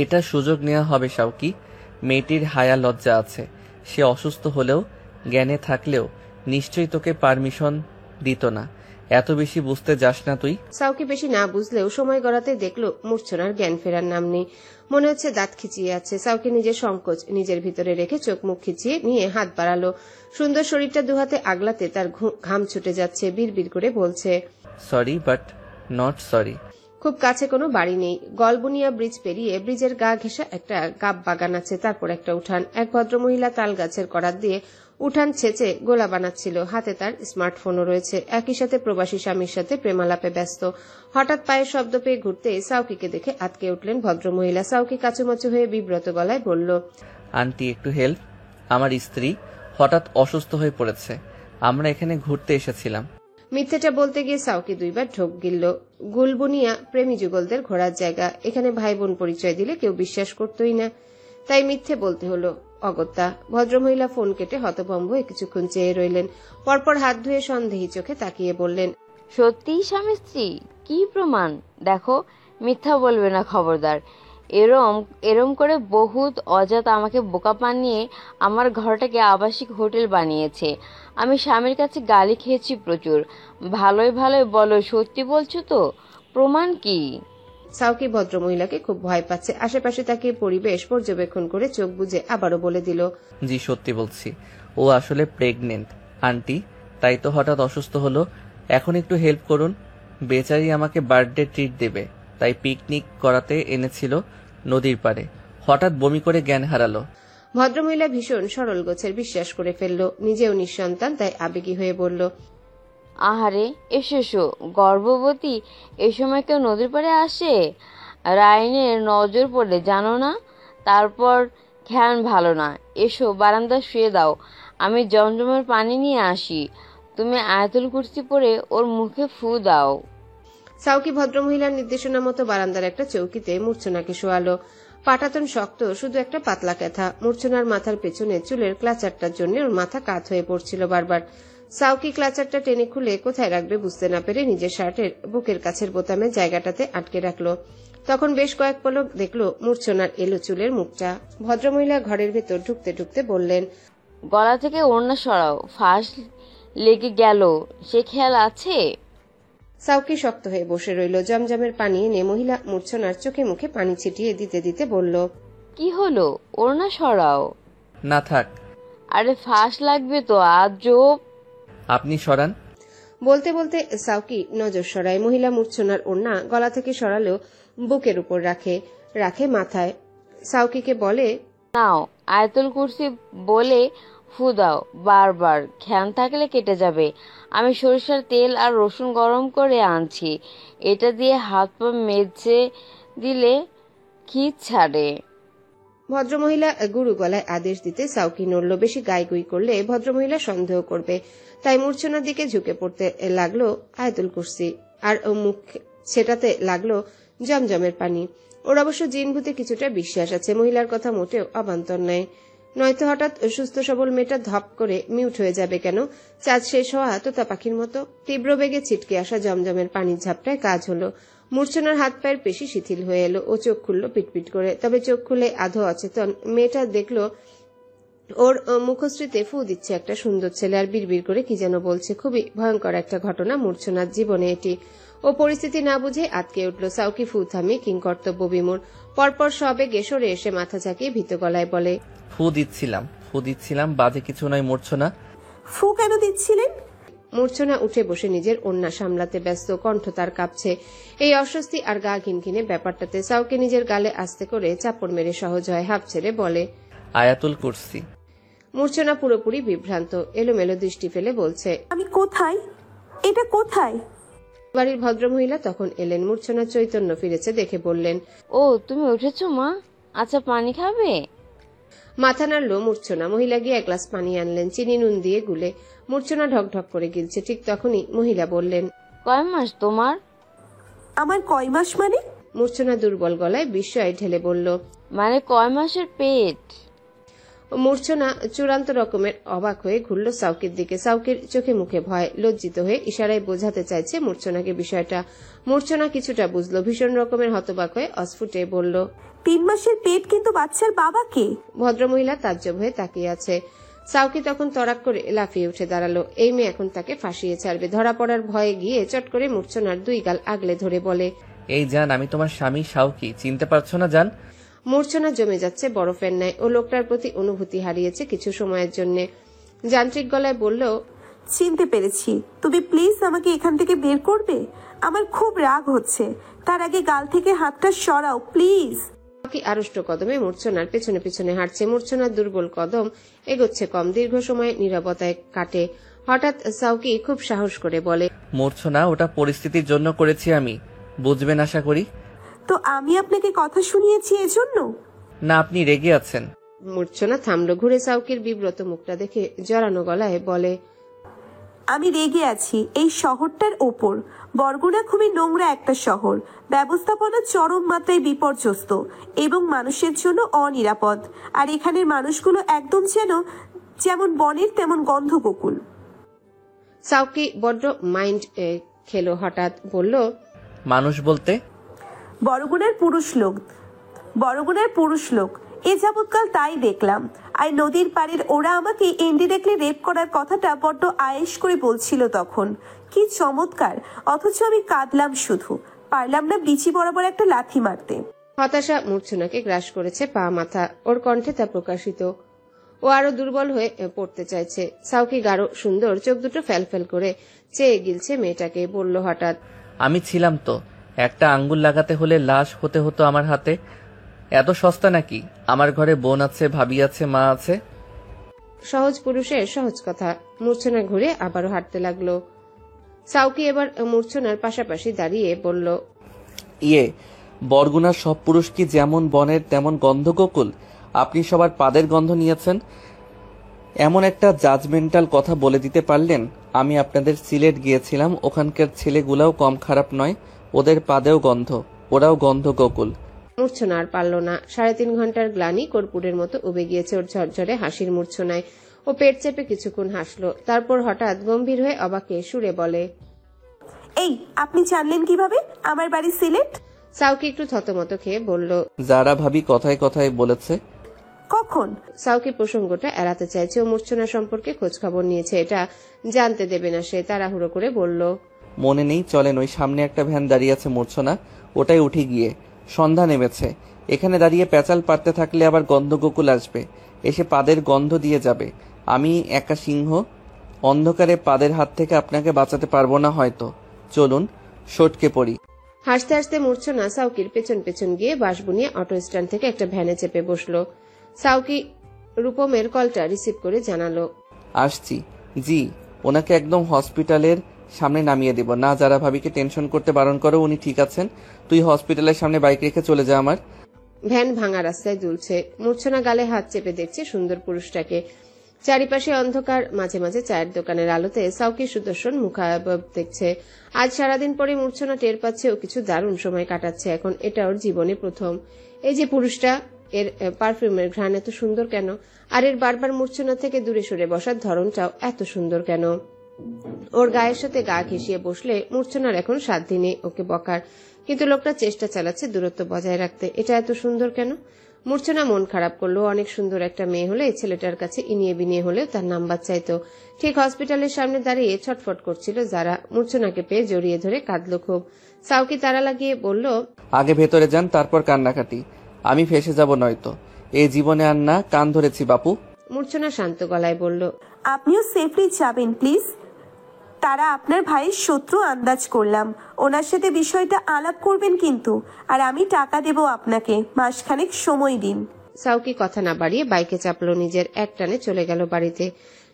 এটা সুযোগ নেওয়া হবে শাওকি। মেয়েটির হায়া লজ্জা আছে। সে অসুস্থ হলেও জ্ঞানে থাকলেও নিশ্চয়ই তোকে পারমিশন দিত না। এত বেশি বুঝতে যাস না তুই। সাউকি বেশি না বুঝলেও সময় গড়াতে দেখলো মূর্ছনার জ্ঞান ফেরার নাম নেই। মনে হচ্ছে দাঁত খিচিয়ে আছে। সাউকি নিজের সংকোচ নিজের ভিতরে রেখে চোখ মুখ খিচিয়ে নিয়ে হাত বাড়ালো। সুন্দর শরীরটা দুহাতে আগলাতে তার ঘাম ছুটে যাচ্ছে। বিড়বিড় করে বলছে, সরি বাট নট সরি। খুব কাছে কোনো বাড়ি নেই। গলবুনিয়া ব্রিজ পেরিয়ে ব্রিজের গা ঘেঁষা একটা গাব বাগান আছে, তারপর একটা উঠান। এক ভদ্রমহিলা তাল গাছের করাত দিয়ে উঠান ছেঁচে গোলা বানাচ্ছিল। হাতে তার স্মার্টফোনও রয়েছে। একই সাথে প্রবাসী স্বামীর সাথে প্রেমালাপে ব্যস্ত। হঠাৎ পায়ের শব্দ পেয়ে ঘুরতে সাউকিকে দেখে আটকে উঠলেন ভদ্রমহিলা। সাউকি কাচুমাচু হয়ে বিব্রত গলায় বলল, আন্টি একটু হেল্প। আমার স্ত্রী হঠাৎ অসুস্থ হয়ে পড়েছে। আমরা এখানে ঘুরতে এসেছিলাম। মিথ্যেটা বলতে গিয়ে সাউকি দুইবার ঢোক গিলল। গুলবুনিয়া প্রেমী যুগলদের ঘোরার জায়গা। এখানে ভাই বোন পরিচয় দিলে কেউ বিশ্বাস করতই না, তাই মিথ্যে বলতে হলো। অগত্যা ভদ্রমহিলা ফোন কেটে হতভম্ব হয়ে কিছুক্ষণ চেয়ে রইলেন। পরপর হাত ধুয়ে সন্দেহী চোখে তাকিয়ে বললেন, সত্যিই স্বামী স্ত্রী? কি প্রমাণ? দেখো, মিথ্যা বলবে না খবরদার। এরম করে বহুত অজাত আমাকে বোকা বানিয়ে আমার ঘরটাকে আবাসিক হোটেল বানিয়েছে। আমি স্বামীর কাছে গালি খেয়েছি প্রচুর। ভালোই ভালোই বলো, সত্যি বলছো তো? প্রমাণ কি? সাউকি ভদ্রমহিলাকে খুব ভয় পাচ্ছে। আশেপাশে তাকে পরিবেশ পর্যবেক্ষণ করে চোখ বুজে আবারও বলে দিল, জি সত্যি বলছি। ও আসলে প্রেগনেন্ট আন্টি, তাই তো হঠাৎ অসুস্থ হলো। এখন একটু হেল্প করুন। বেচারি আমাকে বার্থডে ট্রিট দেবে, তাই পিকনিক করাতে এনেছিল নদীর পাড়ে। হঠাৎ বমি করে জ্ঞান হারালো। ভদ্রমহিলা ভীষণ সরল গোছের বিশ্বাস করে ফেলল। নিজেও নিঃসন্তান, তাই আবেগী হয়ে বলল, আহারে, এসো এসো। গর্ভবতী এই সময় কেউ নদীর পাড়ে আসে? রাইনের নজর পড়লে জানো না? তারপর খেয়াল ভালো না। এসো, বারান্দা শুয়ে দাও, আমি জমজমের পানি নিয়ে আসি। তুমি আয়াতুল কুরসি পড়ে ওর মুখে ফু দাও। সাউকি ভদ্রমহিলার নির্দেশনা মতো বারান্দার একটা চৌকিতে মূর্ছনাকে শোয়ালো। পাটাতন শক্ত, শুধু একটা পাতলা ক্যাথা। মূর্ছনার মাথার পেছনে চুলের ক্লাচারটার জন্য ওর মাথা কাত হয়ে পড়ছিল বারবার। সাউকি ক্লাচারটা টেনে খুলে কোথায় রাখবে বুঝতে না পেরে নিজের শার্টের বুকের কাছের বোতামের জায়গাটাতে আটকে রাখলো। তখন বেশ কয়েক পলক দেখলো মূর্ছনার এলো চুলের মুখটা। ভদ্রমহিলা ঘরের ভেতর ঢুকতে ঢুকতে বললেন, গলা থেকে ওড়না সরাও, ফাঁস লেগে গেল, সে খেয়াল আছে? সাউকি শক্ত হয়ে বসে রইল। জমজমের পানি এনে মহিলা মূর্ছনার চোখে মুখে পানি ছিটিয়ে দিতে দিতে বলল, কি হলো? ওড়না সরাও। না থাক। আরে ফাঁস লাগবে তো, আজব। আপনি সরান। বলতে বলতে সাউকি নজর সরায়। মহিলা মূর্ছনার ওড়না গলা থেকে সরালেও বুকের উপর রাখে রাখে মাথায়। সাউকিকে বলে, নাও, আয়াতুল কুরসি বলে ফু দাও বারবার, ক্ষান থাকলে কেটে যাবে। আমি সরিষার তেল আর রসুন গরম করে আনছি, এটা দিয়ে হাত পা মেজে দিলে খিঁচ ছাড়ে। ভদ্রমহিলা গুরু গলায় আদেশ দিতে সাউকি নড়ল। বেশি গাইগুই করলে ভদ্রমহিলা সন্দেহ করবে, তাই মূর্ছনার দিকে ঝুঁকে পড়তে লাগলো আয়াতুল কুরসি, আর মুখ সেটাতে লাগলো জমজমের পানি। ওর অবশ্য জিনভূতে কিছুটা বিশ্বাস আছে। মহিলার কথা মোটেও অবান্তর নয়। নয়তো হঠাৎ সুস্থ সবল মেয়েটা ধপ করে মিউট হয়ে যাবে কেন? চাঁদ শেষ হওয়া তোতা পাখির মতো তীব্র বেগে ছিটকে আসা জমজমের পানির ঝাপটায় কাজ হলো। মূর্ছনার হাত পায়ের পেশি শিথিল হয়ে এলো। ও চোখ খুলল পিটপিট করে। তবে চোখ খুলে আধো অচেতন মেয়েটা দেখলো ওর মুখশ্রীতে ফু দিচ্ছে একটা সুন্দর ছেলে, আর বিড়বিড় করে কি যেন বলছে। খুবই ভয়ঙ্কর একটা ঘটনা মূর্ছনার জীবনে এটি। ও পরিস্থিতি না বুঝে আটকে উঠল। সাউকি ফু থামিয়ে কিংকর্তব্য বিমূঢ়। পরপর সবেগে সরে এসে মাথা ঝাঁকিয়ে ভীত গলায় বলে, ফু দিচ্ছিলাম, বাজে কিছু নয় মূর্ছনা। ফু কেন দিচ্ছিলেন? মূর্ছনা উঠে বসে নিজের ওড়না সামলাতে ব্যস্ত। কণ্ঠ তার কাঁপছে। এই অস্বস্তি আর গা ঘিনঘিনে ব্যাপারটাতে সাউকে নিজের গালে আস্তে করে চাপড় মেরে সহজ হয়। হাঁপ ছেড়ে বলে, আয়াতুল কুরসি। মূর্ছনা পুরোপুরি বিভ্রান্ত। এলোমেলো দৃষ্টি ফেলে বলছে, আমি কোথায়? এটা কোথায়? বাড়ির ভদ্রমহিলা তখন এলেন। মূর্ছনা চৈতন্য ফিরেছে দেখে বললেন, ও তুমি উঠেছো মা? আচ্ছা, পানি খাবে? মাথা নাড়ল মূর্ছনা। মহিলা গিয়ে এক গ্লাস পানি আনলেন, চিনি নুন দিয়ে গুলে। মূর্ছনা ঢকঢক করে গিলছে। ঠিক তখনই মহিলা বললেন, কয় মাস তোমার? আমার কয় মাস মানে? মূর্ছনা দুর্বল গলায় বিস্ময় ঢেলে বলল, মানে কয় মাসের পেট? মূর্ছনা চূড়ান্ত রকমের অবাক হয়ে ঘুরল সাউকির দিকে। সাউকির চোখে মুখে ভয়, লজ্জিত হয়ে ইশারায় বোঝাতে চাইছে মূর্ছনাকে বিষয়টা। মূর্ছনা কিছুটা বুঝলো, ভীষণ রকমের হতবাক হয়ে অস্ফুটে বলল, 3 মাসের পেট, কিন্তু বাচ্চার বাবা কে? ভদ্রমহিলা তাজ্জব হয়ে তাকিয়ে আছে। সাউকি তখন তড়াক করে লাফিয়ে উঠে দাঁড়ালো। এই মেয়ে এখন তাকে ফাঁসিয়ে ছাড়বে। ধরা পড়ার ভয়ে গিয়ে চট করে মূর্ছনার 2 গাল আগলে ধরে বলে, এই জান, আমি তোমার স্বামী শাওকি, চিনতে পারছো না জান? মূর্ছনা জমে যাচ্ছে বরফের ন্যায়। ও লোকটার প্রতি অনুভূতি হারিয়েছে কিছু সময়ের জন্য। যান্ত্রিক গলায় বলল, চিনতে পেরেছি। তুমি প্লিজ আমাকে এখান থেকে বের করবে? আমার খুব রাগ হচ্ছে। তার আগে গাল থেকে হাতটা সরাও প্লিজ। সাউকি আড়ষ্ট কদমে মূর্ছনার পেছনে পেছনে হাঁটছে। মূর্ছনার দুর্বল কদম এগোচ্ছে কম। দীর্ঘ সময় নীরবতায় কাটে। হঠাৎ সাউকি খুব সাহস করে বলে, মূর্ছনা, ওটা পরিস্থিতির জন্য করেছি আমি, বুঝবেন আশা করি। তো আমি আপনাকে কথা শুনিয়েছি এজন্য? না, আপনি রেগে আছেন। মূর্ছনা থামলো। ঘুরে সাউকির বিব্রত মুখটা দেখে জড়ানো গলায় বলে, আমি রেগে আছি এই শহরটার ওপর। বরগুনা খুবই নোংরা একটা শহর। ব্যবস্থাপনা চরম মাত্রায় বিপর্যস্ত এবং মানুষের জন্য অনিরাপদ। আর এখানের মানুষগুলো একদম যেমন বনের তেমন গন্ধগোকুল। সাউকি বড্ড মাইন্ড খেলো। হঠাৎ বলল, মানুষ বলতে? বরগুনার পুরুষ লোক। এ যাবৎকাল তাই দেখলাম। আর নদীর পাড়ের ওরা আমাকে ইনডিরেক্টলি রেপ করার কথাটা বড্ড আয়েশ করে বলছিল তখন। কি চমৎকার! অথচ আমি কাঁদলাম শুধু, পারলাম না বিচি বরাবর একটা লাথি মারতে। হতাশা মূর্ছনাকে গ্রাস করেছে পা মাথা। ওর কণ্ঠে তা প্রকাশিত। ও আরো দুর্বল হয়ে পড়তে চাইছে। সাউকি গাঢ় সুন্দর চোখ দুটো ফ্যালফ্যাল করে চেয়ে গিলছে মেয়েটাকে। বলল হঠাৎ, আমি ছিলাম তো। একটা আঙ্গুল লাগাতে হলে লাশ হতে হতো আমার হাতে। এত সস্তা নাকি? আমার ঘরে বোন আছে, ভাবি আছে, মা আছে। সহজ পুরুষের সহজ কথা। মূর্ছনা ঘুরে আবারও হাঁটতে লাগলো। সাউকি এবার মূর্ছনার পাশাপাশি দাঁড়িয়ে বলল, বরগুনার সব পুরুষ কি যেমন বনের তেমন গন্ধগোকুল? আপনি সবার পাদের গন্ধ নিয়েছেন। এমন একটা জাজমেন্টাল কথা বলে দিতে পারলেন। আমি আপনাদের সিলেট গিয়েছিলাম, ওখানকার ছেলেগুলাও কম খারাপ নয়। ওদের পাদেও গন্ধ, ওরাও গন্ধগোকুল। মূর্ছনা আর পারল না। 3.5 ঘন্টার গ্লানি কর্পূরের মতো উবে গিয়েছে ওর ঝরঝরে হাসির মূর্ছনায়। ও পেট চেপে কিছুক্ষণ হাসলো। তারপর হঠাৎ গম্ভীর হয়ে অবাকে সুরে বলে, এই, আপনি জানলেন কিভাবে আমার বাড়ি সিলেট? সাউকি একটু থতমত খেয়ে বলল, যারা ভাবি কথায় কথায় বলেছে। কখন? সাউকি প্রসঙ্গটা এড়াতে চাইছে। ও মূর্ছনা সম্পর্কে খোঁজ খবর নিয়েছে, এটা জানতে দেবে না সে। তাড়াহুড়ো করে বলল, মনে নেই? চলেন, ওই সামনে একটা ভ্যান দাঁড়িয়ে আছে মূর্ছনা, ওটাই উঠি গিয়ে। সন্ধ্যা নেমেছে। এখানে দাঁড়িয়ে প্যাচাল পারতে থাকলে আবার গন্ধগোকুল আসবে, এসে পাদের গন্ধ দিয়ে যাবে। আমি একা সিংহ, অন্ধকারে পাদের হাত থেকে আপনাকে বাঁচাতে পারবো না হয়তো। চলুন, সটকে পড়ি। হাসতে হাসতে মূর্ছনা সাউকির পেছন পেছন গিয়ে বাঁশবুনিয়া অটো স্ট্যান্ড থেকে একটা ভ্যানে চেপে বসলো। সাউকি রূপমের কলটা রিসিভ করে জানালো, আসছি। জি, ওনাকে একদম হসপিটালের সামনে নামিয়ে দিব। না, যারা ভাবিকে টেনশন করতে বারণ করো, উনি ঠিক আছেন। তুই হসপিটালের সামনে বাইক রেখে চলে যা আমার। ভ্যান ভাঙা রাস্তায় দুলছে। মূর্ছনা গালে হাত চেপে দেখছে সুন্দর পুরুষটাকে। চারিপাশে অন্ধকার, মাঝে মাঝে চায়ের দোকানের আলোতে সাউকি সুদর্শন মুখাবয়ব দেখছে। আজ সারাদিন পরে মূর্ছনা টের পাচ্ছে ও কিছু দারুণ সময় কাটাচ্ছে এখন। এটা ওর জীবনে প্রথম। এই যে পুরুষটা, এর পারফিউমের ঘ্রাণ এত সুন্দর কেন? আর এর বারবার মূর্ছনা থেকে দূরে সরে বসার ধরনটাও এত সুন্দর কেন? ওর গায়ের সাথে গা ঘেঁষিয়ে বসলে মূর্ছনার এখন সাধ্য নেই ওকে বকার, কিন্তু লোকটা চেষ্টা চালাচ্ছে দূরত্ব বজায় রাখতে। এটা এত সুন্দর কেন? মূর্ছনা মন খারাপ করলো। অনেক সুন্দর একটা মেয়ে হলে, ছেলেটার কাছে ইনিয়ে বিনিয়ে হলেও তার নাম্বার চাইতো। ঠিক হসপিটালের সামনে দাঁড়িয়ে ছটফট করছিল যারা। মূর্ছনাকে পেয়ে জড়িয়ে ধরে কাঁদলো খুব। সাউকি তাড়া লাগিয়ে বলল, আগে ভেতরে যান, তারপর কান্নাকাটি। আমি ফেসে যাব নয়তো। এই জীবনে আর না, কান ধরেছি বাপু। মূর্ছনা শান্ত গলায় বলল, আপনিও সেফলি যাবেন প্লিজ। তারা আপনার ভাইয়ের শত্রু আন্দাজ করলাম। ওনার সাথে বিষয়টা আলাপ করবেন কিন্তু। আর আমি টাকা দেব আপনাকে, মাসখানেক সময় দিন। সাউকি কথা না বাড়িয়ে বাইকে চাপলো। নিজের এক টানে চলে গেল বাড়িতে।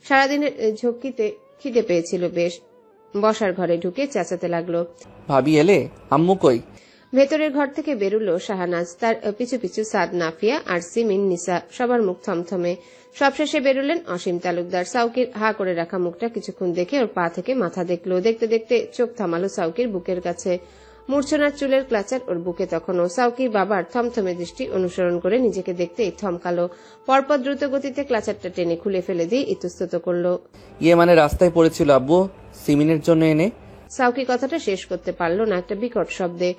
সারাদিনের ঝক্কিতে খিদে পেয়েছিল বেশ। বসার ঘরে ঢুকে চেঁচাতে লাগলো, ভাবি এলে? আম্মু কই? ভেতরের ঘর থেকে বেরুলো শাহানাজ। তার পিছু পিছু সাদ, নাফিয়া আর সিমিন, নিসা। সবার মুখ থমথমে। সবশেষে বেরুলেন অসীম তালুকদার। সাউকির হা করে রাখা মুখটা কিছুক্ষণ দেখে ওর পা থেকে মাথা দেখলো। দেখতে দেখতে চোখ থামালো সাউকির বুকের কাছে। মূর্ছনার চুলের ক্লাচার ওর বুকে তখনও। সাউকি বাবার থমথমে দৃষ্টি অনুসরণ করে নিজেকে দেখতেই থমকালো। পরপর দ্রুত গতিতে ক্লাচারটা টেনে খুলে ফেলে দিয়ে ইতস্তত করলো। ইয়ে মানে রাস্তায় পড়েছিল আব্বু, সিমিনের জন্য এনে। সাউকি কথাটা শেষ করতে পারল না একটা বিকট শব্দে।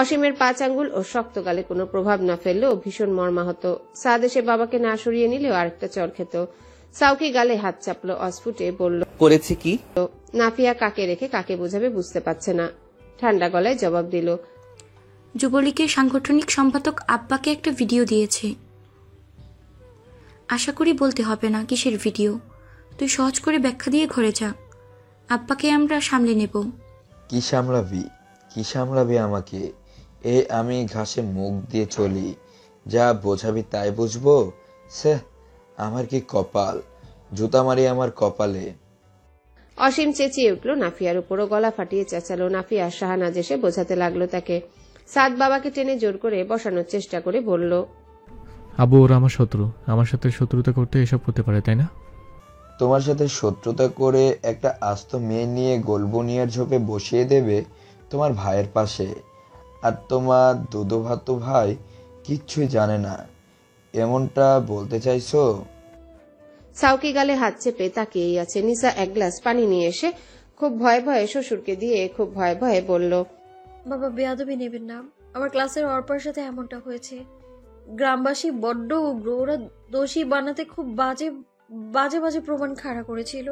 অসীমের 5 আঙ্গুল ও শক্ত গালে কোনো প্রভাব না ফেললেও ভীষণ মর্মাহত। সাদ এসে বাবাকে না সরিয়ে নিলেও আরেকটা চড় খেত। সাউকি গালে হাত চাপলো, অস্ফুটে বলল, করেছি কি? নাফিয়া কাকে রেখে কাকে বোঝাবে বুঝতে পারছে না। ঠান্ডা গলায় জবাব দিল, যুবলীগের সাংগঠনিক সম্পাদক আব্বাকে একটা ভিডিও দিয়েছে। আশা করি বলতে হবে না কিসের ভিডিও। তুই সহজ করে ব্যাখ্যা দিয়ে ঘরে যা, আব্বাকে আমরা সামলে নেব। কি সামলাবি আমাকে? আমি ঘাসে মুখ দিয়ে চলি, যা বোঝাবি তাই বুঝবো? সে আমার কি কপাল, জুতা মারি আমার কপালে। অসীম চেঁচিয়ে উঠল নাফিয়ার উপরও, গলা ফাটিয়ে চেঁচালো। নাফিয়া শাহানাজ এসে বোঝাতে লাগলো তাকে। সাদ বাবাকে টেনে জোর করে বসানোর চেষ্টা করে বলল, আবু ওরা আমার শত্রু, আমার সাথে শত্রুতা করতে এসব করতে পারে, তাই না? তোমার সাথে শত্রুতা করে একটা আস্ত মেয়ে নিয়ে গোলবনিয়ার ঝোপে বসিয়ে দেবে তোমার ভাইয়ের পাশে, আর তোমার দুধু ভাতু ভাই কিচ্ছুই জানে না, এমনটা বলতে চাইছো? সাউকি গালে হাত চেপে তাকিয়েই আছে। নিসা এক গ্লাস পানি নিয়ে এসে খুব ভয়ে ভয়ে শ্বশুরকে দিয়ে খুব ভয়ে ভয়ে বলল, বাবা বেয়াদবি নেবেন না, আমার ক্লাসের অর্পার সাথে এমনটা হয়েছে। গ্রামবাসী বড্ড উগ্র, ওরা দোষী বানাতে খুব বাজে বাজে বাজে প্রমাণ খাড়া করেছিল।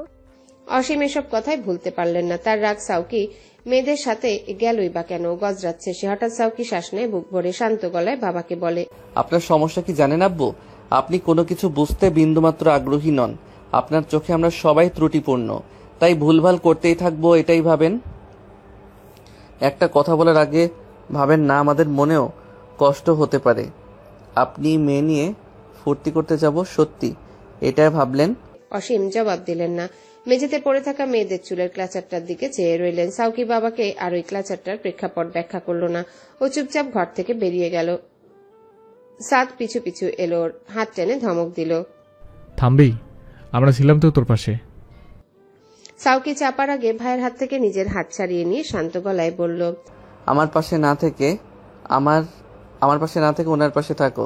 অসীম এসব কথাই ভুলতে পারলেন না। তার রাগ সাউকি মেয়েদের সাথে গেলই বা কেন গজরাচ্ছে সে। হঠাৎ সাউকি শ্বাস নেয় বুক ভরে, শান্ত গলায় বাবাকে বলে, আপনার সমস্যা কি জানেন আব্বু? আপনি কোনো কিছু বুঝতে বিন্দুমাত্র আগ্রহী নন। আপনার চোখে আমরা সবাই ত্রুটিপূর্ণ, তাই ভুলভাল করতেই থাকবো এটাই ভাবেন। একটা কথা বলার আগে ভাবেন না আমাদের মনেও কষ্ট হতে পারে। আপনি মেয়ে নিয়ে ফুর্তি করতে যাব, সত্যি এটাই ভাবলেন? অসীম জবাব দিলেন না। মেঝেতে পড়ে থাকা মেয়েদের চুলের ক্লাচারটার দিকে চেয়ে রইলেন। সাউকি বাবাকে আর ওই ক্লাচারটার প্রেক্ষাপট ব্যাখ্যা করল না। ও চুপচাপ ঘর থেকে বেরিয়ে গেল। সাদ পিছু পিছু এলো, হাত টেনে ধমক দিল, থামবি? আমরা ছিলাম তো তোর পাশে। সাউকি চাপার আগে ভাইয়ের হাত থেকে নিজের হাত ছাড়িয়ে নিয়ে শান্ত গলায় বলল, আমার পাশে না থেকে আমার পাশে না থেকে ওনার পাশে থাকো।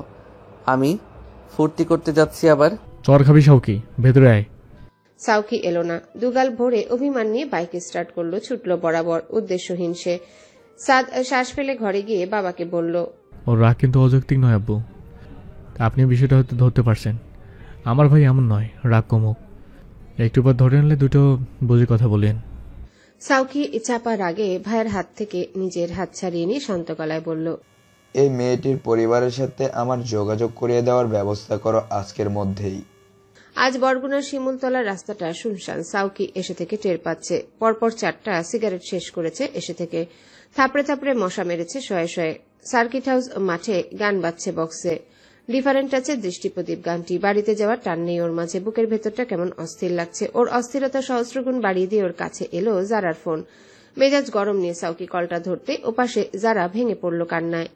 আমি ফুর্তি করতে যাচ্ছি আবার। চর খাবি সাউকি, ভেতরে আয়। সাউকি এলো না। দুগাল ভরে অভিমান নিয়ে বাইক স্টার্ট করলো, ছুটলো বরাবর, উদ্দেশ্যহীন সে। সাদ শ্বাস ফেলে ঘরে গিয়ে বাবাকে বলল, ওর রাগ কিন্তু অযৌক্তিক নয় আব্বু, আপনি বিষয়টা হয়তো ধরতে পারছেন। আমার ভাই এমন নয়, রাগ কমুক, একটু পর ধরে আনলে দুটো বুঝে কথা বলেন। সাউকি চাপার আগে ভাইয়ের হাত থেকে নিজের হাত ছাড়িয়ে নিয়ে শান্ত গলায় বলল, এই মেয়েটির পরিবারের সাথে আমার যোগাযোগ করিয়ে দেওয়ার ব্যবস্থা করো আজকের মধ্যেই। আজ বরগুনার শিমুলতলার রাস্তাটা শুনশান। সাউকি এসে থেকে টের পাচ্ছে। পরপর 4টা সিগারেট শেষ করেছে এসে থেকে। থাপড়ে থাপড়ে মশা মেরেছে শয়ে শয়ে। সার্কিট হাউস মাঠে গান বাজছে বক্সে। ডিফারেন্ট আছে দৃষ্টিপ্রদীপ গানটি। বাড়িতে যাওয়ার টান নেই ওর মাঝে। বুকের ভেতরটা কেমন অস্থির লাগছে। ওর অস্থিরতা সহস্রগুণ বাড়িয়ে দিয়ে ওর কাছে এলো জারার ফোন। মেজাজ গরম নিয়ে সাউকি কলটা ধরতে ওপাশে জারা ভেঙে পড়ল কান্নায়।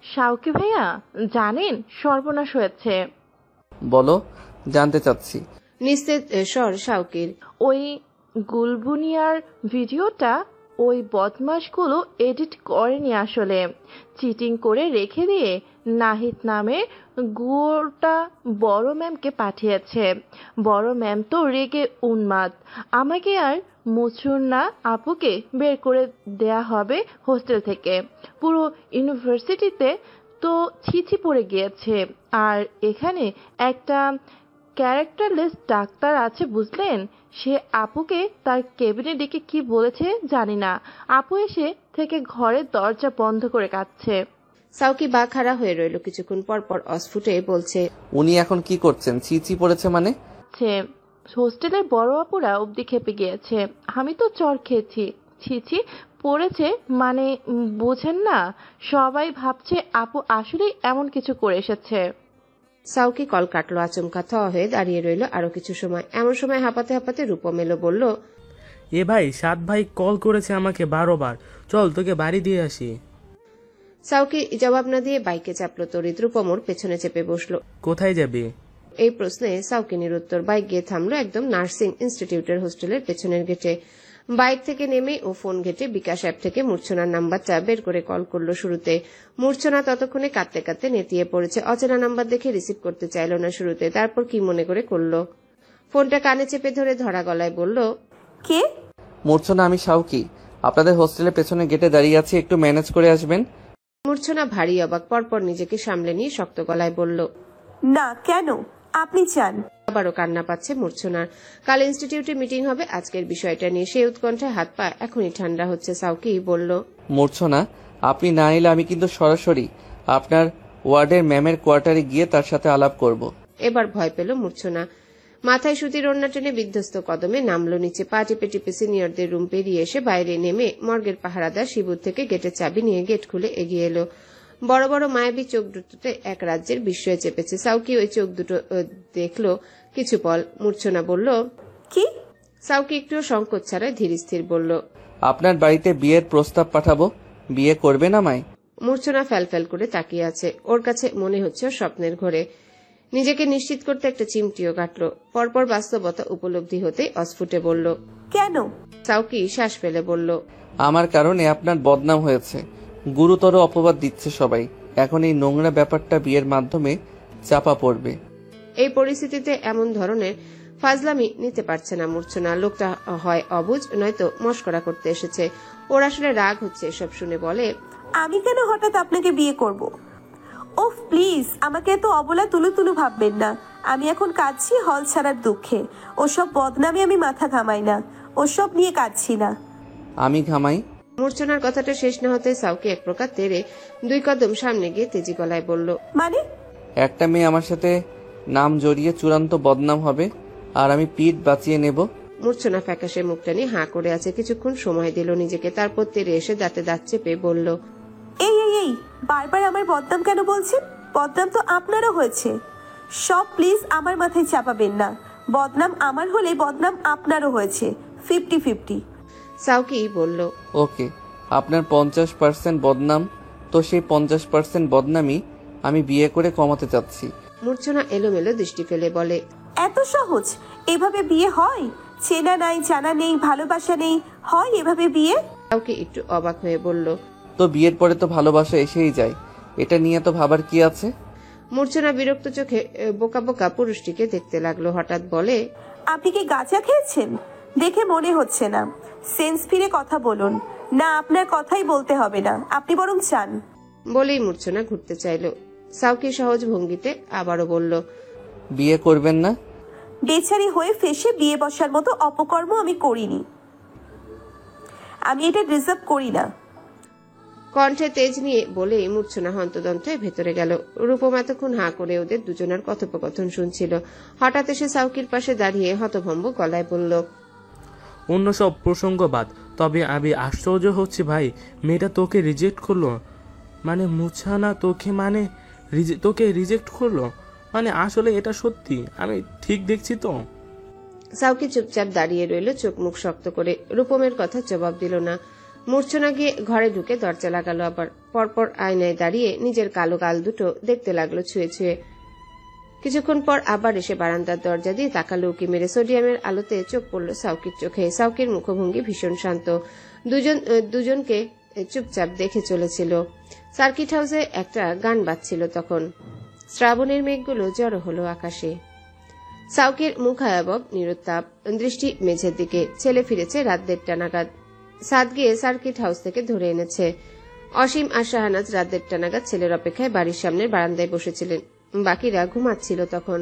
সাউকি ভাইয়া জানেন সর্বনাশ হয়েছে। বলো, জানতে চাচ্ছি। নিস্তেজ স্বর সাউকির। ওই গুলবুনিয়ার ভিডিওটা ওই বদমাশগুলো এডিট করেনি আসলে, চিটিং করে রেখে দিয়ে নাহিদ নামে গুয়োটা বড় ম্যামকে পাঠিয়েছে। বড় ম্যাম তো রেগে উন্মাদ, আমাকে আর মুছুন্না আপুকে বের করে দেয়া হবে হোস্টেল থেকে। পুরো ইউনিভার্সিটিতে তো ছিছি পড়ে গিয়েছে। আর এখানে একটা ক্যারেক্টারলেস ডাক্তার আছে বুঝলেন, সে আপুকে তার কেবিনে ডেকে কি বলেছে জানি না। আপু এসে থেকে ঘরের দরজা বন্ধ করে কাঁদছে। সাউকি বা খাড়া হয়ে রইল কিছুক্ষণ, পরপর অস্ফুটে বলছে, উনি এখন কি করছেন? চিচি পড়েছে মানে? হোস্টেলের বড় আপুরা অবধি খেপে গিয়েছে। আমি তো চর খেয়েছি। ছিছি পড়েছে মানে বোঝেন না? সবাই ভাবছে আপু আসলেই এমন কিছু করে এসেছে। সাউকি কল কাটলো, আচমকা থ হয়ে দাঁড়িয়ে রইল আরো কিছু সময়। এমন সময় হাঁপাতে হাঁপাতে রূপম এলো, বলল, এ ভাই, সাত ভাই কল করেছে আমাকে 12 বার, চল তোকে বাড়ি দিয়ে আসি। সাউকি জবাব না দিয়ে বাইকে চাপলো তড়িৎ। রূপম ওর পেছনে চেপে বসলো। কোথায় যাবি? এই প্রশ্নে সাউকি নিরুত্তর। বাইক গিয়ে থামলো একদম নার্সিং ইনস্টিটিউটের হোস্টেলের পেছনের গেটে। বাইক থেকে নেমে ও ফোন ঘেটে বিকাশ অ্যাপ থেকে মূর্ছনার নাম্বারটা বের করে কল করলো শুরুতে। মূর্ছনা ততক্ষণে কাঁদতে কাঁদতে নেতিয়ে পড়েছে। অচেনা নাম্বার দেখে রিসিভ করতে চাইল না শুরুতে, তারপর কি মনে করে করলো। ফোনটা কানে চেপে ধরে ধরা গলায় বলল, কে? মূর্ছনা, আমি শাওকি। আপনাদের হোস্টেলের পেছনে গেটে দাঁড়িয়ে আছি, একটু ম্যানেজ করে আসবেন। মূর্ছনা ভারী অবাক, পরপর নিজেকে সামলে নিয়ে শক্ত গলায় বলল, না, কেন? আপনি চান? আবারও কান্না পাচ্ছে মূর্ছনার। কাল ইনস্টিটিউটে মিটিং হবে আজকের বিষয়টা নিয়ে। সেই উৎকণ্ঠায় হাত পা এখনই ঠান্ডা হচ্ছে। সাউকি বলল, মূর্ছনা, আপনি না এলে আমি কিন্তু সরাসরি আপনার ওয়ার্ডের ম্যামের কোয়ার্টারে গিয়ে তার সাথে আলাপ করব। এবার ভয় পেল মূর্ছনা। মাথায় সুতির ওড়না টেনে বিধ্বস্ত কদমে নামলো নিচে। পা টিপে টিপে সিনিয়রদের রুম পেরিয়ে এসে বাইরে নেমে মর্গের পাহারাদার শিবুর থেকে গেটের চাবি নিয়ে গেট খুলে এগিয়ে এলো। বড় বড় মায়াবী চোখ দুটোতে এক রাজ্যের বিস্ময়ে চেপেছে। সাউকি ওই চোখ দুটো দেখলো কিছু পল। মূর্ছনা বলল, কি? সাউকি একটু সংকোচ ছাড়াই ধীর স্থির বলল, আপনার বাড়িতে বিয়ের প্রস্তাব পাঠাবো, বিয়ে করবেন আমায়? মূর্ছনা ফ্যালফ্যাল করে তাকিয়ে আছে। ওর কাছে মনে হচ্ছে ওর স্বপ্নের ঘরে। নিজেকে নিশ্চিত করতে একটা চিমটিও কাটলো। পরপর বাস্তবতা উপলব্ধি হতে অস্ফুটে বলল, কেন? সাউকি শ্বাস ফেলে বলল, আমার কারণে আপনার বদনাম হয়েছে, গুরুতর অপবাদ দিচ্ছে সবাই। এখন এই নোংরা ব্যাপারটা বিয়ের মাধ্যমে চাপা পড়বে। এই পরিস্থিতিতে এমন ধরনের ফাজলামি নিতে পারছে না মূর্ছনা। লোকটা হয় অবুঝ, নয়তো মস্করা করতে এসেছে। ওর আসলে রাগ হচ্ছে এসব শুনে। বলে, আমি কেন হঠাৎ আপনাকে বিয়ে করব? ওহ প্লিজ, আমাকে এত অবলা তুলু তুলু ভাববেন না। আমি এখন কাঁদছি হল ছাড়ার দুঃখে। ওসব বদনামে আমি মাথা ঘামাই না, ওসব নিয়ে কাঁদছি না। আমি ঘামাই? মূর্ছনার কথাটা শেষ না হতে সাউকি এক প্রকার তেড়ে 2 কদম সামনে গিয়ে তেজি গলায় বলল, মানে? একটা মেয়ে আমার সাথে নাম জড়িয়ে চূড়ান্ত বদনাম হবে, আর আমি পিঠ বাঁচিয়ে নেব। মূর্ছনা ফ্যাকাশে মুখটা নিয়ে হাঁ করে আছে। কিছুক্ষণ সময় দিল নিজেকে, তারপর তেড়ে এসে দাঁতে দাঁত চেপে বলল, এই এই এই বারবার আমার বদনাম কেন বলছেন? বদনাম তো আপনারও হয়েছে। সব প্লিজ আমার মাথায় চাপাবেন না। বদনাম আমার হলে বদনাম আপনারও হয়েছে, 50-50। সাউকি বলল, ওকে, আপনার 50% বদনাম, তো সেই 50% বদনামই আমি বিয়ে করে কমাতে চাচ্ছি। মূর্ছনা এলোমেলো দৃষ্টি ফেলে বলে, এত সহজ? এভাবে বিয়ে হয়? চেনা নাই, জানা নেই, ভালোবাসা নেই, হয় এভাবে বিয়ে? সাউকি একটু অবাক হয়ে বলল, তো বিয়ের পরে তো ভালোবাসা এসেই যায়, এটা নিয়ে তো ভাবার কি আছে? মূর্ছনা বিরক্ত চোখে বোকা বোকা পুরুষটিকে দেখতে লাগলো। হঠাৎ বলে, আপনি কি গাঁজা খেয়েছেন? দেখে মনে হচ্ছে না। সেন্স ফিরে কথা বলুন না, আপনার কথাই বলতে হবে না, আপনি বরং চান। বলেই মূর্ছনা ঘুরতে চাইল। সাউকি সহজ ভঙ্গিতে আবারও বলল, বিয়ে করবেন না? বেচারি হয়ে ফেসে বিয়ে বসার মতো অপকর্ম আমি করিনি। আমি এটা ডিজার্ভ করি না। কণ্ঠে তেজ নিয়ে বলেই মূর্ছনা হন্তদন্ত ভেতরে গেল। রূপম এতক্ষণ হাঁ করে ওদের দুজনের কথোপকথন শুনছিল। হঠাৎ এসে সাউকির পাশে দাঁড়িয়ে হতভম্ব গলায় বলল, অন্য সব প্রসঙ্গ বাদ, তবে আমি আশ্চর্য হচ্ছি ভাই, মেয়েটা তোকে রিজেক্ট করলো? মানে মূর্ছনা তোকে রিজেক্ট করলো? মানে আসলে এটা সত্যি? আমি ঠিক দেখছি তো? সাউকি চুপচাপ দাঁড়িয়ে রইল, চোখ মুখ শক্ত করে। রূপমের কথা জবাব দিল না। মূর্ছনা গিয়ে ঘরে ঢুকে দরজা লাগালো। আবার পরপর আয়নায় দাঁড়িয়ে নিজের কালো গাল দুটো দেখতে লাগলো ছুঁয়ে ছুঁয়ে। কিছুক্ষণ পর আবার এসে বারান্দার দরজা দিয়ে তাকালো উকি মেরে। সোডিয়ামের আলোতে চোখ পড়ল সাউকির চোখে। সাউকির মুখভঙ্গি ভীষণ শান্ত। দুজনকে চুপচাপ দেখে চলেছিল। সার্কিট হাউসে একটা গান বাজছিল তখন। শ্রাবণের মেঘগুলো জড়ো হলো আকাশে। সাউকির মুখায়াবব নিরুত্তাপ, দৃষ্টি মেঝের দিকে। ছেলে ফিরেছে রাত 1:30 নাগাদ। সাদ গিয়ে সার্কিট হাউস থেকে ধরে এনেছে। অসীম আর শাহনাজ রাত 1:30 নাগাদ ছেলের অপেক্ষায় বাড়ির সামনের বারান্দায় বসেছিলেন। বাকিরা ঘুমাচ্ছিল তখন।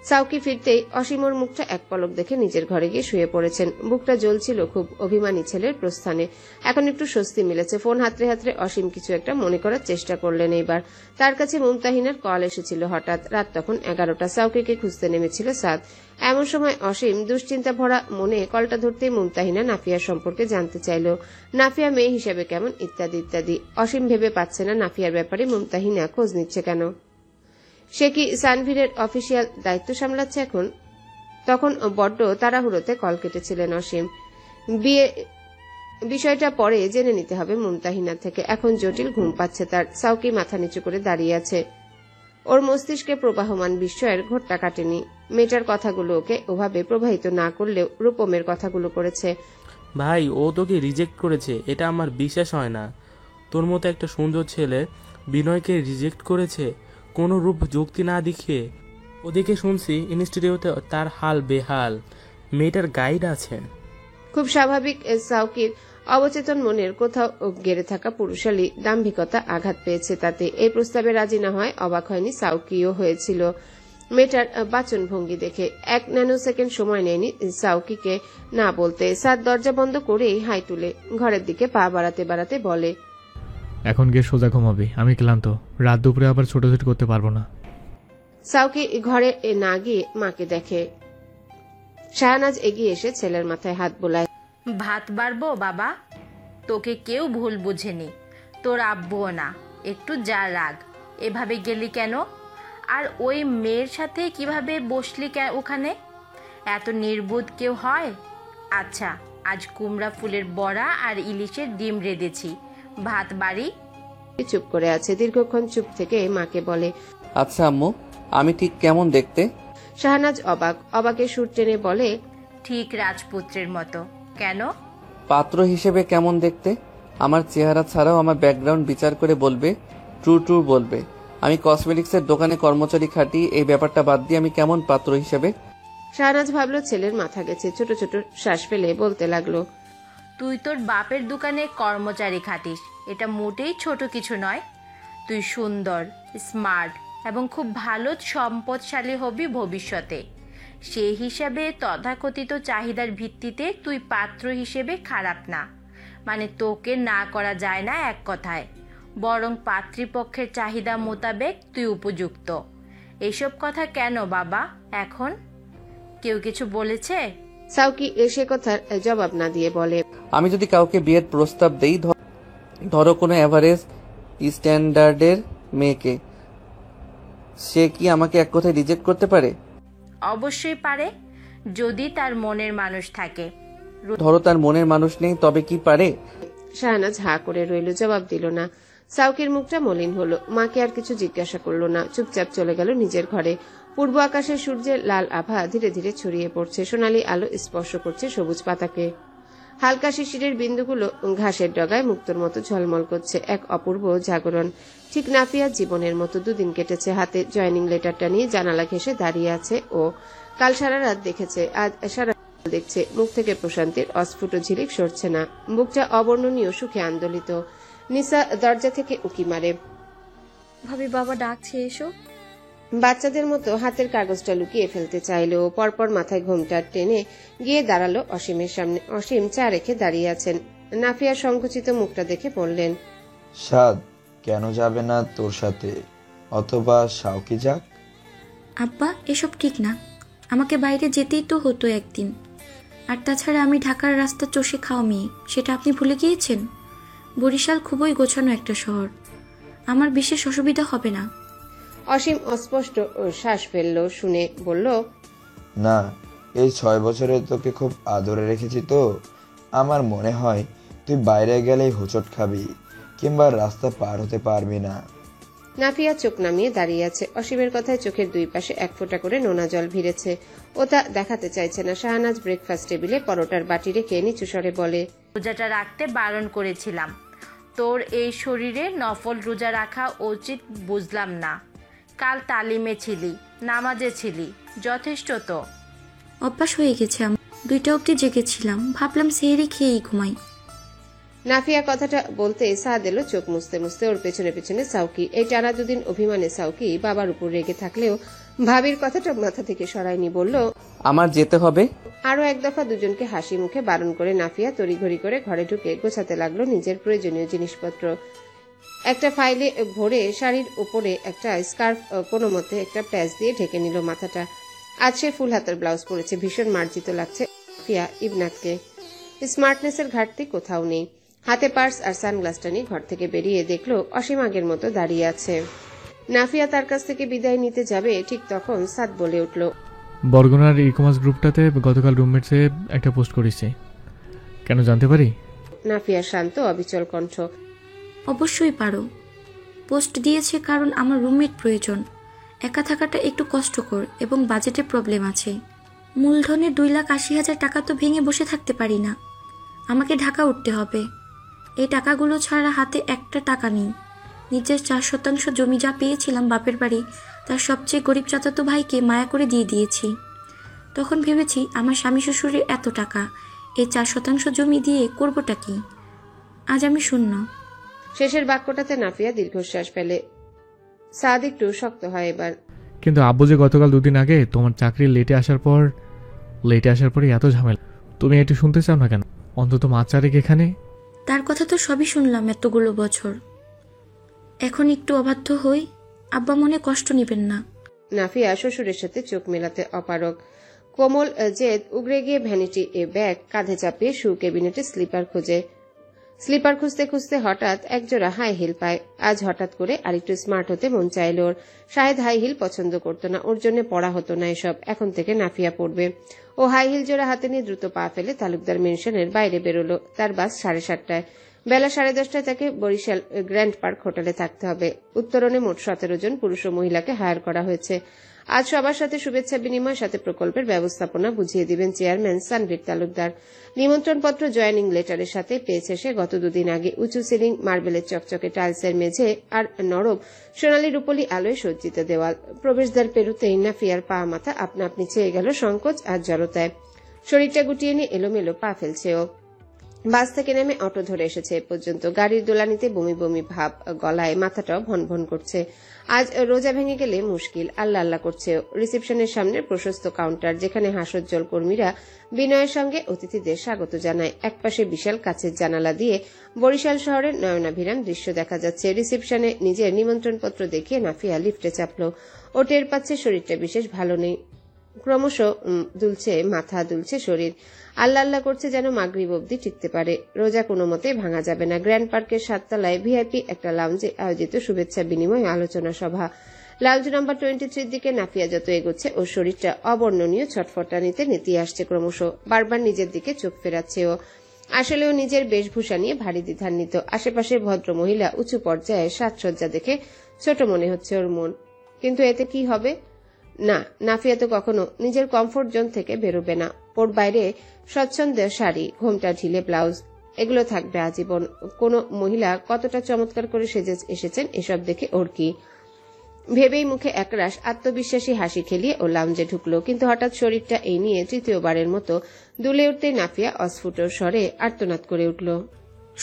সাউকি ফিরতেই অসীম ওর মুখটা এক পলক দেখে নিজের ঘরে গিয়ে শুয়ে পড়েছেন। বুকটা জ্বলছিল খুব অভিমানী ছেলের প্রস্থানে। এখন একটু স্বস্তি মিলেছে। ফোন হাতড়ে হাতড়ে অসীম কিছু একটা মনে করার চেষ্টা করলেন এইবার। তার কাছে মুমতাহিনার কল এসেছিল হঠাৎ। রাত তখন 11টা। সাউকিকে খুঁজতে নেমেছিল সাদ। এমন সময় অসীম দুশ্চিন্তা ভরা মনে কলটা ধরতেই মুমতাহিনা নাফিয়ার সম্পর্কে জানতে চাইল। নাফিয়া মেয়ে হিসেবে কেমন, ইত্যাদি ইত্যাদি। অসীম ভেবে পাচ্ছে না নাফিয়ার ব্যাপারে মুমতাহিনা খোঁজ নিচ্ছে কেন। সে কি সানভীরের অফিসিয়াল দায়িত্ব সামলাচ্ছে এখন? তখন বড্ড তাড়াহুড়োতে কল কেটেছিলেন অসীম। বিষয়টা পরে জেনে নিতে হবে মুমতাহিনার থেকে। এখন জটিল ঘুম পাচ্ছে তার। সাউকি মাথা নিচু করে দাঁড়িয়ে আছে। ওর মস্তিষ্কে প্রবাহমান বিস্ময়ের ঘোরটা কাটেনি। মেয়েটার কথাগুলো ওকে ওভাবে প্রবাহিত না করলেও রূপমের কথাগুলো করেছে। ভাই ও তোকে রিজেক্ট করেছে, এটা আমার বিশ্বাস হয় না। তোর মতো একটা সুন্দর ছেলে বিনয়কে রিজেক্ট করেছে কোনো রূপ যুক্তি না দেখিয়ে। ওদিকে শুনছি ইনস্টিটিউটে তার হাল বেহাল, মেয়েটার গাইড আছে। খুব স্বাভাবিক সাউকির অবচেতন মনের কোথাও গেড়ে থাকা পুরুষালী দাম্ভিকতা আঘাত পেয়েছে তাতে। এই প্রস্তাবে রাজি না হয় অবাক হয়নি সাউকিও হয়েছিল মেয়েটার বাচন ভঙ্গি দেখে। 1 ন্যানো সেকেন্ড সময় নেয়নি সাউকিকে না বলতে। সাদ দরজা বন্ধ করেই হাই তুলে ঘরের দিকে পা বাড়াতে বাড়াতে বলে, এখন গিয়ে সোজা ঘুমাবি, আমি ক্লান্ত, রাত দুপুরে আবার ছোটাছুটি করতে পারবো না। সাউকি ঘরে না গিয়ে মাকে দেখে। শাহনাজ এগিয়ে এসে ছেলের মাথায় হাত বোলায়। ভাত বাড়বো বাবা, তোকে কেউ ভুল বুঝেনি, তোর আব্বুও না। একটু যা রাগ, এভাবে গেলি কেন? আর ওই মেয়ের সাথে কিভাবে বসলি ওখানে? এত নির্বোধ কেউ হয়? আচ্ছা, আজ কুমড়া ফুলের বড়া আর ইলিশের ডিম রেঁধেছি, ভাত বাড়ি। চুপ করে আছে। দীর্ঘক্ষণ চুপ থেকে মাকে বলে, আচ্ছা আম্মু, আমি ঠিক কেমন দেখতে? শাহনাজ অবাকে সুর টেনে বলে, ঠিক রাজপুত্রের মতো। কেন? পাত্র হিসেবে কেমন দেখতে? আমার চেহারা ছাড়াও আমার ব্যাকগ্রাউন্ড বিচার করে বলবে, ট্রু বলবে। আমি কসমেটিক্সের দোকানে কর্মচারী খাটি, এই ব্যাপারটা বাদ দিয়ে আমি কেমন পাত্র হিসেবে? শাহনাজ ভাবলো ছেলের মাথা গেছে। ছোট ছোট শ্বাস ফেলে বলতে লাগলো, তুই তোর বাপের দোকানে কর্মচারী খাটিস, এটা মোটেই ছোট কিছু নয়। তুই সুন্দর, স্মার্ট এবং খুব ভালো সম্পদশালী হবি ভবিষ্যতে। সেই হিসাবে তথাকথিত চাহিদার ভিত্তিতে তুই পাত্র হিসেবে খারাপ না, মানে তোকে না করা যায় না এক কথায়, বরং পাত্রীপক্ষের চাহিদা মোতাবেক তুই উপযুক্ত। এসব কথা কেন বাবা এখন? কেউ কিছু বলেছে? সাউকি সে কথার জবাব না দিয়ে বলে, আমি যদি কাউকে বিয়ের প্রস্তাব দেই, ধরো কোনো এভারেজ স্ট্যান্ডার্ডের মেয়েকে, সে কি আমাকে এক কথায় রিজেক্ট করতে পারে? অবশ্যই পারে, যদি তার মনের মানুষ থাকে। ধরো তার মনের মানুষ নেই, তবে কি পারে? শাহনাজ হা করে রইল, জবাব দিল না। সাউকির মুখটা মলিন হলো। মাকে আর কিছু জিজ্ঞাসা করলো না, চুপচাপ চলে গেল নিজের ঘরে। পূর্ব আকাশে সূর্যের লাল আভা ধীরে ধীরে ছড়িয়ে পড়ছে, সোনালী আলো স্পর্শ করছে সবুজ পাতাকে। হালকা শিশিরের বিন্দুগুলো ঘাসের ডগায় মুক্তোর মতো ঝলমল করছে, এক অপূর্ব জাগরণ। ঠিক নাফিয়ার জীবনের মতো। দুদিন কেটেছে, হাতে জয়নিং লেটারটা নিয়ে জানালা ঘেঁষে দাঁড়িয়ে আছে ও। কাল সারা রাত দেখেছে, আজ সারা দেখছে। মুখ থেকে প্রশান্তির অস্ফুট ঝিলিক সরছে না, বুকটা অবর্ণনীয় সুখে আন্দোলিত। নিসা দরজা থেকে উকি মারে, ভাবি বাবা ডাকছে, এসো। বাচ্চাদের মতো হাতের কাগজটা লুকিয়ে ফেলতে চাইলেও পরপর মাথায় ঘোমটা টেনে গিয়ে দাঁড়ালো অসীমের সামনে। অসীম চা রেখে দাঁড়িয়ে আছেন। নাফিয়ার সংকুচিত মুখটা দেখে বললেন, সাদ কেন যাবে না তোর সাথে, অথবা সাউকি যাক? আব্বা, এসব ঠিক না, আমাকে বাইরে যেতেই তো হতো একদিন। আর তাছাড়া আমি ঢাকার রাস্তা চষে খাওয়া মেয়ে, সেটা আপনি ভুলে গিয়েছেন? বরিশাল খুবই গোছানো একটা শহর, আমার বিশেষ অসুবিধা হবে না। অসীম অস্পষ্ট শ্বাস ফেলল, শুনে বলল, না, এই 6 বছরে তোকে খুব আদরে রেখেছি তো, আমার মনে হয় তুই বাইরে গেলেই হোঁচট খাবি কিংবা রাস্তা পার হতে পারবি না। নাফিয়া চোখ নামিয়ে দাঁড়িয়ে আছে। অসীমের কথায় চোখের দুই পাশে এক ফোঁটা করে নোনা জল ভিড়েছে। ও তা দেখাতে চাইছে না। শাহনাজ ব্রেকফাস্ট টেবিলে পরোটার বাটি রেখে নিচু স্বরে বলে, রোজাটা রাখতে বারণ করেছিলাম, তোর এই শরীরে নফল রোজা রাখা উচিত বুঝলাম না। কাল তালিমে ছিলি, নামাজে ছিলি, যথেষ্ট তো। অভ্যাস হয়ে গেছে আমার, 2টা অবধি জেগেছিলাম, ভাবলাম সেহরি খেয়েই ঘুমাই। নাফিয়া কথাটা বলতে সাদ এলো চোখ মুছতে মুছতে। ওর পেছনে পেছনে সাউকি। এই টানা দুদিন অভিমানে সাউকি বাবার উপর রেগে থাকলেও ভাবির কথাটা মাথা থেকে সরায়নি। বলল, আমার যেতে হবে। আরো এক দফা দুজনকে হাসি মুখে বারণ করে নাফিয়া তড়িঘড়ি করে ঘরে ঢুকে গোছাতে লাগলো নিজের প্রয়োজনীয় জিনিসপত্র। একটা ফাইলে ভরে শাড়ির উপরে একটা স্কার্ফ কোনো মতে একটা প্যাচ দিয়ে ঢেকে নিল মাথাটা। আজ সে ফুল হাতের ব্লাউজ পরেছে, ভীষণ মার্জিত লাগছে নাফিয়া ইবনাথকে। স্মার্টনেসের ঘাটতি কোথাও নেই। হাতে পার্স আর সানগ্লাসটা নিয়ে ঘর থেকে বেরিয়ে দেখলো অসীম আগের মতো দাঁড়িয়ে আছে। নাফিয়া তার কাছ থেকে বিদায় নিতে যাবে, ঠিক তখন সাদ বলে উঠল, বরগুনার ই কমার্স গ্রুপটাতে গতকাল রুমমেটসে একটা পোস্ট করেছে, কেন জানতে পারি? নাফিয়া শান্ত অবিচল কণ্ঠ, অবশ্যই পারো। পোস্ট দিয়েছে কারণ আমার রুমমেট প্রয়োজন। একা থাকাটা একটু কষ্টকর এবং বাজেটের প্রবলেম আছে। মূলধনের 2,80,000 টাকা তো ভেঙে বসে থাকতে পারি না। আমাকে ঢাকা উঠতে হবে। এই টাকাগুলো ছাড়া হাতে একটা টাকা নেই। নিজের 4% জমি যা পেয়েছিলাম বাপের বাড়ি, তার সবচেয়ে গরিব চাচাতো ভাইকে মায়া করে দিয়ে দিয়েছি। তখন ভেবেছি আমার স্বামী শ্বশুরের এত টাকা, এই 4% জমি দিয়ে করবোটা কি? আজ আমি শূন্য। শেষের বাক্যটাতে নাফিয়া দীর্ঘশ্বাস ফেলে। সাদ একটু শক্ত হয় এবার। কিন্তু আব্বু যে গতকাল 2 দিন আগে তোমার চাকরি লেটে আসার পরে এত ঝামেলা, তুমি একটু শুনতে চাও না কেন? অন্তত মা চারেক এখানে। তার কথা তো সবই শুনলাম এতগুলো বছর। এখন একটু অবাধ্য হই, আব্বা মনে কষ্ট নেবেন না। নাফিয়া শ্বশুরের সাথে চোখ মেলাতে অপারগ। কোমল জেদ উগরে গিয়ে ভ্যানিটি ব্যাগ কাঁধে চাপিয়ে শু ক্যাবিনেটে স্লিপার খোঁজে। স্লিপার খুঁজতে খুঁজতে হঠাৎ একজোড়া হাই হিল পায়। আজ হঠাৎ করে আরেকটু স্মার্ট হতে মন চাইল ওর। শাহেদ হাই হিল পছন্দ করতো না, ওর জন্য পড়া হতো না এসব। এখন থেকে নাফিয়া পড়বে। ও হাই হিল জোড়া হাতে নিয়ে দ্রুত পা ফেলে তালুকদার মেনশনের বাইরে বেরোলো। তার বাস 7:30টায়। বেলা 10:30টায় তাকে বরিশাল গ্র্যান্ড পার্ক হোটেলে থাকতে হবে। উত্তরণে মোট 17 জন পুরুষ ও মহিলাকে হায়ার করা হয়েছে। আজ সবার সাথে শুভেচ্ছা বিনিময়, সাথে প্রকল্পের ব্যবস্থাপনা বুঝিয়ে দিবেন চেয়ারম্যান সানভীর তালুকদার। নিমন্ত্রণপত্র জয়েনিং লেটারের সাথে পেয়েছে সে গত 2 দিন আগে। উঁচু সিলিং, মার্বেলের চকচকে টাইলসের মেঝে আর নরম সোনালী রূপলি আলোয় সজ্জিত দেওয়াল। প্রবেশদ্বার পেরুতেই নাফিয়ার পা মাথা আপনা আপনি ছেয়ে গেল সংকোচ আর জড়তায়। শরীরটা গুটিয়ে নিয়ে এলোমেলো পা ফেলছে ও। বাস থেকে নেমে অটো ধরে এসেছে এ পর্যন্ত। গাড়ির দোলানিতে বমি বমি ভাব, গলায় মাথাটাও ভন ভন করছে। আজ রোজা ভেঙে গেলে মুশকিল। আল্লাহ আল্লাহ করছে। রিসেপশনের সামনে প্রশস্ত কাউন্টার, যেখানে হাস্যোজ্জ্বল কর্মীরা বিনয়ের সঙ্গে অতিথিদের স্বাগত জানায়। একপাশে বিশাল কাচের জানালা দিয়ে বরিশাল শহরের নয়নাভিরাম দৃশ্য দেখা যাচ্ছে। রিসেপশনে নিজের নিমন্ত্রণপত্র দেখিয়ে নাফিয়া লিফটে চাপল। ও টের পাচ্ছে শরীরটা বিশেষ ভালো নেই। ক্রমশ দুলছে মাথা, দুলছে শরীর। আল্লাহ আল্লাহ করছে যেন মাগরিব অব্দি টিকতে পারে। রোজা কোনো মতেই ভাঙা যাবে না। গ্র্যান্ড পার্কের 7 তলায় ভিআইপি একটা লাউঞ্জে আয়োজিত শুভেচ্ছা বিনিময় আলোচনা সভা। লাউঞ্জ নাম্বার 23 দিকে নাফিয়া যত এগোচ্ছে ওর শরীরটা অবর্ণনীয় ছটফটানিতে নেতিয়ে আসছে ক্রমশ। বারবার নিজের দিকে চোখ ফেরাচ্ছে ও। আসলেও নিজের বেশভূষা নিয়ে ভারী দ্বিধান্বিত। আশেপাশের ভদ্র মহিলা উঁচু পর্যায়ে সাজসজ্জা দেখে ছোট মনে হচ্ছে ওর মন। কিন্তু এতে কি হবে? না, নাফিয়া তো কখনো নিজের কমফোর্ট জোন থেকে বেরোবে না। ওর বাইরে স্বচ্ছন্দে শাড়ি, ঘোমটা ঢিলে ব্লাউজ, এগুলো থাকবে আজীবন। কোন মহিলা কতটা চমৎকার করে সেজে এসেছেন এসব দেখে ওর কি? ভেবেই মুখে একরাশ আত্মবিশ্বাসী হাসি খেলিয়ে ও লাউঞ্জে ঢুকলো। কিন্তু হঠাৎ শরীরটা এই নিয়ে তৃতীয়বারের মতো দুলে উঠতেই নাফিয়া অস্ফুট স্বরে আর্তনাদ করে উঠল,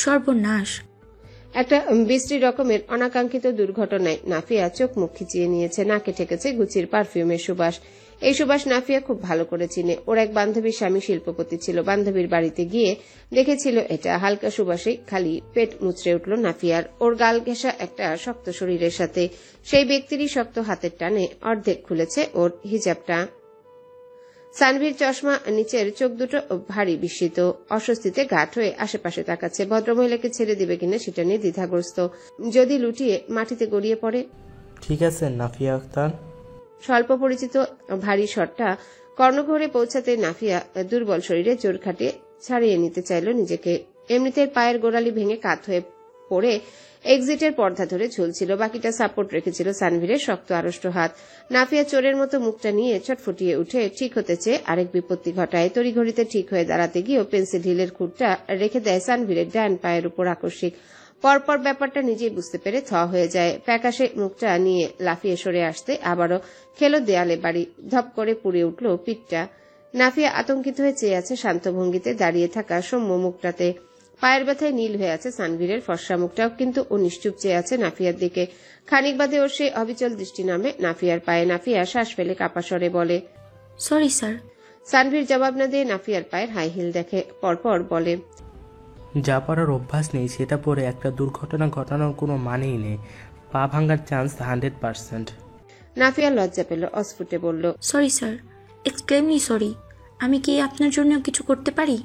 সর্বনাশ! একটা বিশ্রী রকমের অনাকাঙ্ক্ষিত দুর্ঘটনায় নাফিয়া চোখ মুখ খিচিয়ে নিয়েছে। নাকে ঠেকেছে গুচির পারফিউমের সুবাস। এই সুবাস নাফিয়া খুব ভালো করে চিনে। ওর এক বান্ধবীর স্বামী শিল্পপতি ছিল। বান্ধবীর বাড়িতে গিয়ে দেখেছিল এটা। হালকা সুবাসেই খালি পেট মুচড়ে উঠল নাফিয়ার। ওর গাল ঘেঁষা একটা শক্ত শরীরের সাথে সেই ব্যক্তিরই শক্ত হাতের টানে অর্ধেক খুলেছে ওর হিজাবটা। সানভীর চশমা নিচের চোখ দুটো ভারী বিস্মিত, অস্বস্তিতে গাঢ় হয়ে আশেপাশে তাকাচ্ছে। ভদ্রমহিলাকে ছেড়ে দিবে কিনা সেটা নিয়ে দ্বিধাগ্রস্ত। যদি লুটিয়ে মাটিতে গড়িয়ে পড়ে? ঠিক আছে নাফিয়া আক্তার। স্বল্প পরিচিত ভারী স্বরটা কর্ণঘরে পৌঁছাতে নাফিয়া দুর্বল শরীরে জোর খাটিয়ে ছাড়িয়ে নিতে চাইল নিজেকে। এমনিতে পায়ের গোড়ালি ভেঙে কাত হয়ে পড়ে এক্সিটের পর্দা ধরে ঝুলছিল। বাকিটা সাপোর্ট রেখেছিল সানভীরের শক্ত আড়ষ্ট হাত। নাফিয়া চোরের মতো মুখটা নিয়ে ছটফটিয়ে উঠে ঠিক হতে চেয়ে আরেক বিপত্তি ঘটায়। তড়িঘড়িতে ঠিক হয়ে দাঁড়াতে গিয়েও পেন্সিল হিলের খুঁটটা রেখে দেয় সানভীরের ডান পায়ের উপর আকস্মিক। পরপর ব্যাপারটা নিজেই বুঝতে পেরে থ হয়ে যায়। প্যাকাশে মুখটা নিয়ে লাফিয়ে সরে আসতে আবারও খেলো দেয়ালে বাড়ি। ধপ করে পুড়ে উঠল পিঠটা। নাফিয়া আতঙ্কিত হয়ে চেয়ে আছে শান্ত ভঙ্গিতে দাঁড়িয়ে থাকা সৌম্য মুখটাতে। পায়ের ব্যথায় নীল হয়ে আছে সানভীরের ফর্সা মুখটাও, কিন্তু ও নিশ্চুপ চেয়ে আছে নাফিয়ার দিকে। খানিক বাদে ওর সে অবিচল দৃষ্টি নামে নাফিয়ার পায়ে। নাফিয়া শ্বাস ফেলে কাপা স্বরে বলে, সরি স্যার। সানভীর জবাব না দিয়ে নাফিয়ার পায়ের হাই হিল দেখে। পরপর বলে, যা পড়ার অভ্যাস নেই সেটা পরে একটা দুর্ঘটনা ঘটানোর কোনো মানেই নেই। পা ভাঙার চান্স 100%। নাফিয়া লজ্জা পেল, অস্ফুটে বলল, সরি স্যার, এক্সট্রিমলি সরি। আমি কি আপনার জন্য কিছু করতে পারি?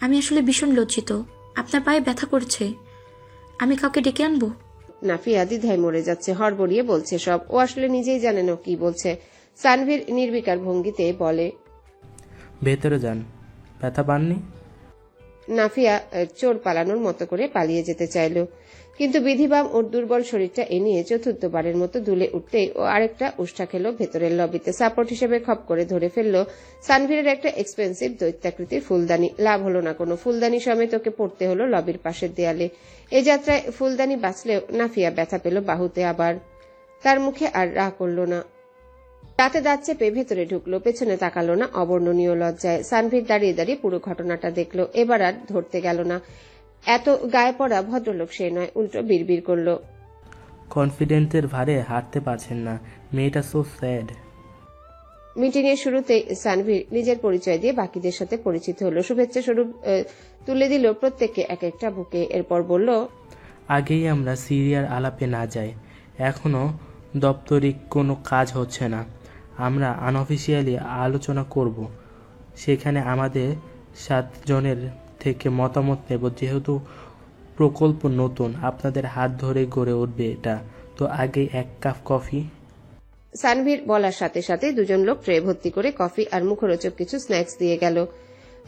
আমি আসলে ভীষণ লজ্জিত। আপনার পায়ে ব্যথা করছে। আমি কাউকে ডেকে আনবো? নাফিয়া দ্বিধায় মরে যাচ্ছে, হড়বড়িয়ে বলছে সব। ও আসলে নিজেই জানে না কি বলছে। সানভীর নির্বিকার ভঙ্গিতে বলে, ভেতরে যান। ব্যথা পাননি? নাফিয়া চোর পালানোর মতো করে পালিয়ে যেতে চাইল, কিন্তু বিধিবাম ওর দুর্বল শরীরটা এ নিয়ে চতুর্থবারের মতো দুলে উঠতেই ও আরেকটা উষ্ঠা খেল ভেতরের লবিতে। সাপোর্ট হিসেবে খপ করে ধরে ফেললো সানভীরের একটা এক্সপেন্সিভ দৈত্যাকৃতির ফুলদানি। লাভ হলো না কোনো, ফুলদানি সমেত ওকে পড়তে হলো লবির পাশের দেয়ালে। এই যাত্রায় ফুলদানি বাঁচলেও নাফিয়া ব্যথা পেল বাহুতে। আবার তার মুখে আর রাগ করল না, রাতে দাঁত চেপে ভেতরে ঢুকলো, পেছনে তাকালো না অবর্ণনীয় লজ্জায়। সানভীর দাঁড়িয়ে দাঁড়িয়ে পুরো ঘটনাটা দেখলো, এবার আর ধরতে গেল না। এত গায়ে পড়া ভদ্রলোক সে নয়, উল্টো বিড়বিড় করলো, কনফিডেন্সের ভারে হাঁটতে পারছেন না, মেয়েটা সো স্যাড। মিটিং এর শুরুতেই সানভীর নিজের পরিচয় দিয়ে বাকিদের সাথে পরিচিত হলো, শুভেচ্ছা স্বরূপ তুলে দিল প্রত্যেককে এক একটা বুকে। এরপর বলল, আগেই আমরা সিরিয়ার আলাপে না যাই, এখনো দপ্তরিক কোনো কাজ হচ্ছে না, আমরা আনঅফিসিয়ালি আলোচনা করব, সেখানে আমাদের 7 জনের থেকে মতামত নেব। যেহেতু প্রকল্প নতুন, আপনাদের হাত ধরে গড়ে উঠবে এটা, তো আগে 1 কাপ কফি। সানভীর বলার সাথে সাথে দুজন লোক ট্রে ভর্তি করে কফি আর মুখরোচক কিছু স্ন্যাক্স দিয়ে গেল।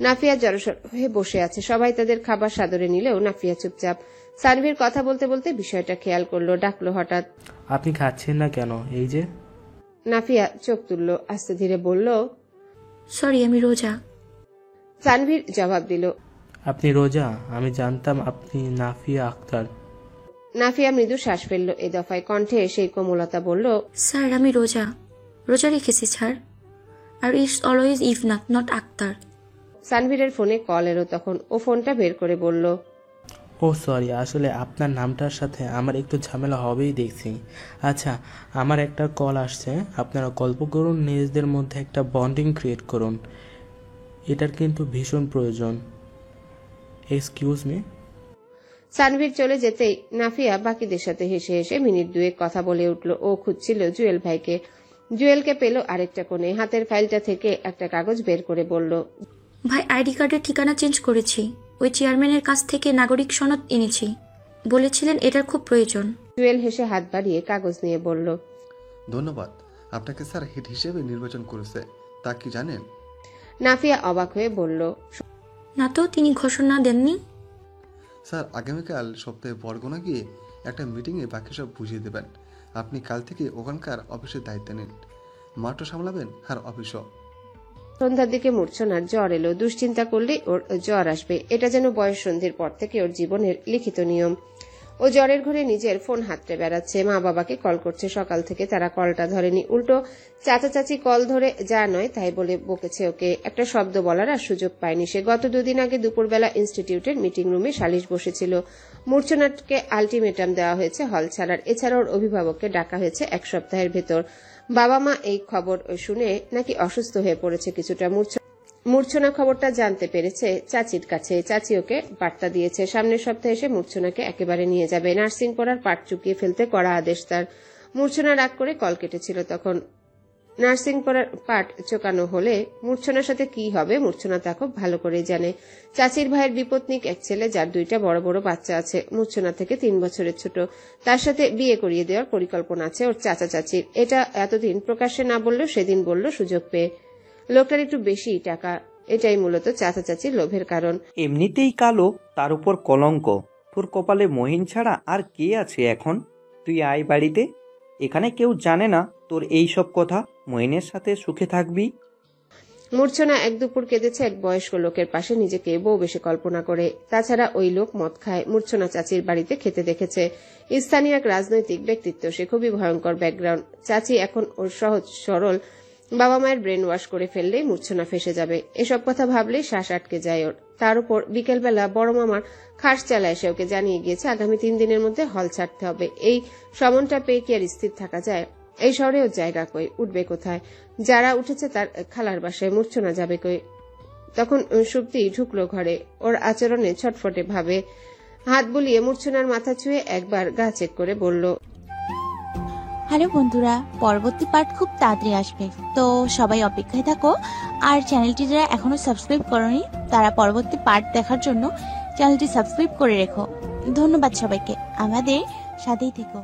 নাফিয়া জড়সড় হয়ে বসে আছে, সবাই তাদের খাবার সাদরে নিলেও নাফিয়া চুপচাপ। সানভীর কথা বলতে বলতে বিষয়টা খেয়াল করলো, ডাকলো হঠাৎ, আপনি খাচ্ছেন না কেন? এই যে। নাফিয়া চোখ তুলল, আস্তে ধীরে বলল, সরি আমি রোজা। সানভীর জবাব দিল, আপনি রোজা? আমি জানতাম আপনি নাফিয়া আক্তার। নাফিয়া মৃদু শ্বাস ফেলল এ দফায়, কণ্ঠে সেই কোমলতা বলল, স্যার আমি রোজা রেখেছি স্যার, আর ইটস অলওয়েজ ইফনাথ নট আক্তার। সানভীরের ফোনে কল এলো তখন, ও ফোনটা বের করে বলল, ও সরি, আসলে আপনার নামটার সাথে আমার একটু ঝামেলা হবেই দেখছি। আচ্ছা, আমার একটা কল আসছে, আপনারা গল্প করুন, নিজেদের মধ্যে একটা বন্ডিং ক্রিয়েট করুন, এটার কিন্তু ভীষণ প্রয়োজন। Excuse me. সানভীর চলে যেতেই নাফিয়া বাকিদের সাথে হেসে হেসে মিনিট দুয়েক কথা বলে উঠল। ও খুঁজছিল জুয়েল ভাইকে, জুয়েলকে পেল আরেকটা কোণে, হাতের ফাইলটা থেকে একটা কাগজ বের করে বলল, ভাই আইডি কার্ডের ঠিকানা চেঞ্জ করেছি, ওই চেয়ারম্যানের কাছ থেকে নাগরিক সনদ এনেছি, বলেছিলেন এটার খুব প্রয়োজন। জুয়েল হেসে হাত বাড়িয়ে কাগজ নিয়ে বলল, ধন্যবাদ, আপনাকে স্যার হেড হিসেবে নির্বাচন করেছে, তা কি জানেন? নাফিয়া অবাক হয়ে বলল, না তো, তিনি ঘোষণা দেননি। স্যার আগামীকাল সপ্তাহে বরগুনা গিয়ে একটা মিটিংয়ে বাকি সব বুঝিয়ে দেবেন। আপনি কাল থেকে ওখানকার অফিসের দায়িত্ব নিন, মাঠও সামলাবেন আর অফিসও। সন্ধ্যার দিকে মূর্ছনার জ্বর এলো। দুশ্চিন্তা করলেই ওর জ্বর আসবে, এটা যেন বয়স সন্ধির পর থেকে ওর জীবনের লিখিত নিয়ম। ও জ্বরের ঘরে নিজের ফোন হাতড়ে বেড়াচ্ছে, মা বাবাকে কল করছে সকাল থেকে, তারা কলটা ধরেনি, উল্টো চাচা চাচি কল ধরে যা নয় তাই বলে বকেছে ওকে। একটা শব্দ বলার আর সুযোগ পায়নি সে। গত 2 দিন আগে দুপুরবেলা ইনস্টিটিউটের মিটিং রুমে সালিশ বসেছিল। মূর্ছনাকে আলটিমেটাম দেওয়া হয়েছে হল ছাড়ার, এছাড়া ওর অভিভাবককে ডাকা হয়েছে 1 সপ্তাহের ভেতর। বাবা মা এই খবর শুনে নাকি অসুস্থ হয়ে পড়েছে কিছুটা। মূর্ছনা খবরটা জানতে পেরেছে চাচির কাছে, চাচি ওকে বার্তা দিয়েছে সামনের সপ্তাহে এসে মূর্ছনাকে একেবারে নিয়ে যাবে। নার্সিং পড়ার পাঠ চুকিয়ে ফেলতে কড়া আদেশ তার। মূর্ছনা রাগ করে কল কেটেছিল তখন। নার্সিং পড়ার পাঠ চোকানো হলে মূর্ছনার সাথে কি হবে মূর্ছনা তা খুব ভালো করেই জানে। চাচির ভাইয়ের বিপত্নিক এক ছেলে, যার 2টা বড় বড় বাচ্চা আছে, মূর্ছনা থেকে 3 বছরের ছোট। তার সাথে বিয়ে করিয়ে দেওয়ার পরিকল্পনা আছে ওর চাচা চাচির। এটা এতদিন প্রকাশ্যে না বললেও সেদিন বলল সুযোগ পেয়ে। লোকটার একটু বেশি টাকা, এটাই মূলত চাচা চাচির লোভের কারণ। এমনিতেই কালো, তার উপর কলঙ্ক। তোর কপালে মহিন ছাড়া আর কে আছে এখন? তুই আয় বাড়িতে, এখানে কেউ জানে না তোর এই সব কথা। মহিনের সাথে সুখে থাকবি। মূর্ছনা এক দুপুর কেঁদেছে এক বয়স্ক লোকের পাশে, নিজেকে বউ বেশি কল্পনা করে। তাছাড়া ওই লোক মদ খায়, মূর্ছনা চাচির বাড়িতে খেতে দেখেছে। স্থানীয় এক রাজনৈতিক ব্যক্তিত্ব সে, খুবই ভয়ঙ্কর ব্যাকগ্রাউন্ড। চাচি এখন ওর সহজ সরল বাবা মায়ের ব্রেন ওয়াশ করে ফেললেই মূর্ছনা ফেসে যাবে। এসব কথা ভাবলেই শ্বাস আটকে যায় ওর। তার উপর বিকেলবেলা বড় মামার খাস চালা এসে ওকে জানিয়ে গিয়েছে আগামী 3 দিনের মধ্যে হল ছাড়তে হবে। এই সমনটা পেয়ে কি আর স্থির থাকা যায়? এই শহরে ওর জায়গা কই, উঠবে কোথায়? যারা উঠেছে তার খালার বাসায়, মূর্ছনা যাবে কই? তখন সুপ্তি ঢুকলো ঘরে, ওর আচরণে ছটফটে ভাবে। হাত বুলিয়ে মূর্ছনার মাথা ছুঁয়ে একবার গা চেক করে বলল, হ্যালো বন্ধুরা, পরবর্তী পার্ট খুব তাড়াতাড়ি আসবে, তো সবাই অপেক্ষায় থাকো। আর চ্যানেলটি যারা এখনো সাবস্ক্রাইব করোনি তারা পরবর্তী পার্ট দেখার জন্য চ্যানেলটি সাবস্ক্রাইব করে রেখো। ধন্যবাদ সবাইকে, আমাদের সাথেই থেকো।